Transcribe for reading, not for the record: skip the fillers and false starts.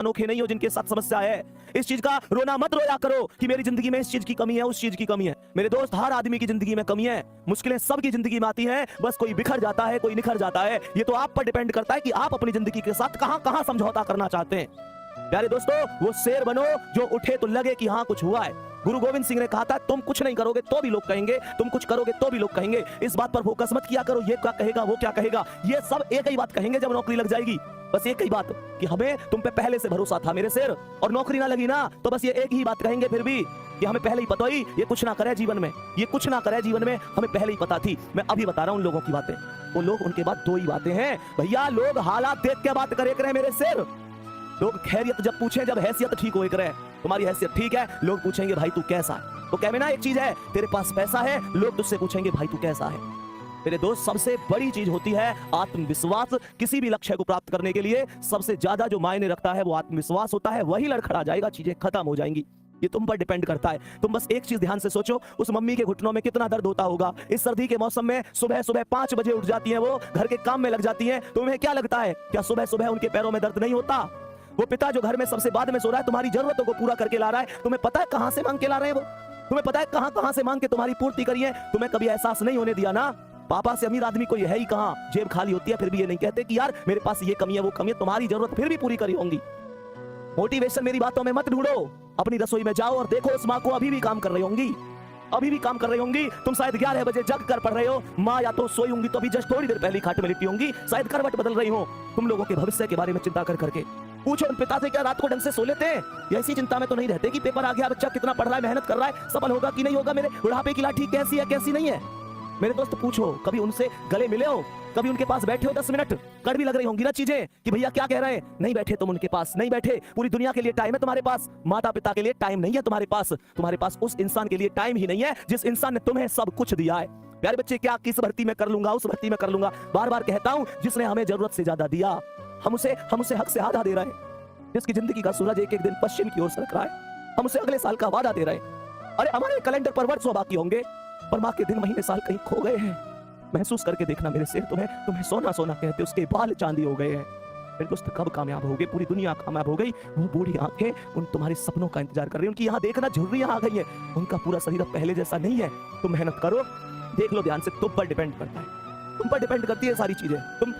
अनोखे नहीं हो जिनके साथ समस्या है। इस चीज का रोना मत रोया करो कि मेरी जिंदगी में इस चीज की कमी है, उस चीज की कमी है। मेरे दोस्त, हर आदमी की जिंदगी में कमी है, मुश्किलें सबकी जिंदगी में आती हैं, बस कोई बिखर जाता है, कोई निखर जाता है। ये तो आप पर डिपेंड करता है कि आप अपनी जिंदगी के साथ कहां कहां समझौता करना चाहते हैं। प्यारे दोस्तों, वो शेर बनो जो उठे तो लगे कि हाँ कुछ हुआ है। गुरु गोविंद सिंह ने कहा था, तुम कुछ नहीं करोगे तो भी लोग कहेंगे, तुम कुछ करोगे तो भी लोग कहेंगे। इस बात पर फोकस मत किया करो, ये क्या कहेगा, वो क्या कहेगा। ये सब एक ही बात कहेंगे जब नौकरी लग जाएगी। बस एक ही बात कि हमें तुम पे पहले से भरोसा था मेरे शेर, और नौकरी ना लगी ना तो बस ये एक ही बात कहेंगे फिर भी कि हमें पहले ही पता ही ये कुछ ना करे जीवन में, ये कुछ ना करे जीवन में, हमें पहले ही पता थी। मैं अभी बता रहा हूं उन लोगों की बातें। वो लोग, उनके बाद दो ही बातें हैं भैया, लोग हालात देख के बात करे करे मेरे शेर। लोग खैरियत जब पूछे, जब हैसियत ठीक हो करे, तुम्हारी हैसियत ठीक है, लोग पूछेंगे भाई तू कैसा है। तो कहवे ना एक चीज है, तेरे पास पैसा है, लोग तुझसे पूछेंगे भाई तू कैसा है। मेरे दोस्त, सबसे बड़ी चीज होती है आत्मविश्वास। किसी भी लक्ष्य को प्राप्त करने के लिए सबसे ज्यादा जो मायने रखता है वो आत्मविश्वास होता है। वही लड़खड़ा जाएगा, चीजें खत्म हो जाएंगी। ये तुम पर डिपेंड करता है। तुम बस एक चीज ध्यान से सोचो, उस मम्मी के घुटनों में कितना दर्द होता होगा। इस सर्दी के मौसम में सुबह सुबह 5 बजे उठ जाती हैं, वो घर के काम में लग जाती हैं। तुम्हें क्या लगता है, क्या सुबह सुबह उनके पैरों में दर्द नहीं होता? वो पिता जो घर में सबसे बाद में सो रहा है, तुम्हारी जरूरतों को पूरा करके ला रहा है, तुम्हें पता है कहां से मांग के ला रहे हैं वो? तुम्हें पता है कहां कहां से मांग के तुम्हारी पूर्ति करी है? तुम्हें कभी एहसास नहीं होने दिया ना। पापा से अमीर आदमी कोई है ही कहां, जेब खाली होती है, फिर भी ये नहीं कहते कि यार मेरे पास ये कमी है, वो कमी है। तुम्हारी जरूरत फिर भी पूरी करी होंगी। मोटिवेशन मेरी बातों में मत ढूंढो, अपनी रसोई में जाओ और देखो उस माँ को अभी भी काम कर रही होंगी, अभी भी काम कर रही होंगी। तुम शायद 11 बजे जग कर पढ़ रहे हो, माँ या तो सोई होंगी तो अभी जस्ट थोड़ी देर पहले खाट में लिटी होंगी, शायद करवट बदल रही हो। तुम लोगों के भविष्य के बारे में चिंता कर करके पूछो उन पिता से, क्या रात को ढंग से सो लेते हैं? ऐसी चिंता में तो नहीं रहते कि पेपर आ गया, बच्चा कितना पढ़ रहा है, मेहनत कर रहा है, सफल होगा कि नहीं होगा, मेरे बुढ़ापे की लाठी कैसी है कैसी नहीं है। मेरे दोस्त पूछो, कभी उनसे गले मिले हो, कभी उनके पास बैठे हो 10 मिनट? कड़वी लग रही होंगी ना चीजें कि भैया क्या कह रहे हैं, नहीं बैठे तुम उनके पास, नहीं बैठे। पूरी दुनिया के लिए टाइम है तुम्हारे पास, माता पिता के लिए टाइम नहीं है तुम्हारे पास। तुम्हारे पास उस इंसान के लिए टाइम ही नहीं है जिस इंसान ने तुम्हें सब कुछ दिया है। प्यारे बच्चे, क्या किस भर्ती में कर लूंगा, उस भर्ती में कर लूंगा, बार बार कहता हूं, जिसने हमें जरूरत से ज्यादा दिया, हम उसे हक से आधा दे रहे हैं। जिसकी जिंदगी का सूरज एक एक दिन पश्चिम की ओर सरक रहा है, हम उसे अगले साल का वादा दे रहे हैं। अरे हमारे कैलेंडर पर वर्षों बाकी होंगे, पर माँ के दिन महीने साल कहीं खो गए हैं। महसूस करके देखना मेरे से, तुम्हें सोना सोना कहते, उसके बाल चांदी हो गए हैं। मेरे दोस्त, कब कामयाब होगे? पूरी दुनिया कामयाब हो गई, वो बूढ़ी आंखें उन तुम्हारे सपनों का इंतजार कर रही है। उनकी यहाँ देखना झुर्रियां आ गई है, उनका पूरा शरीर अब पहले जैसा नहीं है। तुम मेहनत करो, देख लो ध्यान से, तुम पर डिपेंड करता है, तुम पर डिपेंड करती है सारी चीजें। तुम